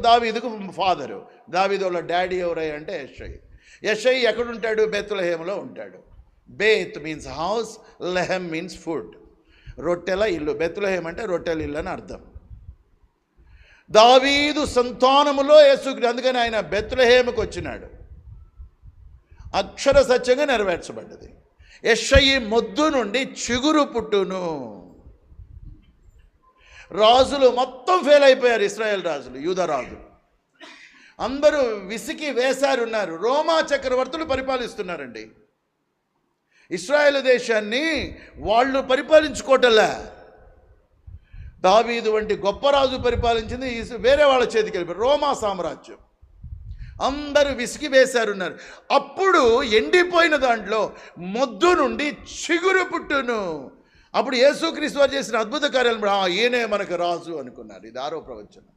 దావీదుకు ఫాదరు. దావీదు వాళ్ళ డాడీ ఎవరై అంటే యెషై. యెషై ఎక్కడుంటాడు? బెత్లెహేములో ఉంటాడు. బేత్ మీన్స్ హౌస్, లెహెమ్ మీన్స్ ఫుడ్, రొట్టెల ఇల్లు. బెత్లెహేమ్ అంటే రొట్టెల ఇల్లు అని అర్థం. దావీదు సంతానములో యేసుక్రీస్తు, అందుకని ఆయన బెత్లెహేముకు వచ్చినాడు. అక్షర సత్యంగా నెరవేర్చబడ్డది. యెషై మొద్దు నుండి చిగురు పుట్టును. రాజులు మొత్తం ఫెయిల్ అయిపోయారు. ఇశ్రాయేల్ రాజులు, యూదా రాజులు అందరూ విసికి వేశారున్నారు. రోమా చక్రవర్తులు పరిపాలిస్తున్నారండి ఇశ్రాయేల్ దేశాన్ని. వాళ్ళు పరిపాలించుకోవటంలే. దావీదు వంటి గొప్ప రాజు పరిపాలించింది వేరే వాళ్ళ చేతికి వెళ్ళిపోయారు, రోమా సామ్రాజ్యం. అందరూ విసిగి వేశారున్నారు. అప్పుడు ఎండిపోయిన దాంట్లో మొద్దు నుండి చిగురు పుట్టును. అప్పుడు యేసుక్రీస్తు వారు చేసిన అద్భుత కార్యాలు ఈయనే మనకు రాజు అనుకున్నారు. ఇది 6వ ప్రవచనం.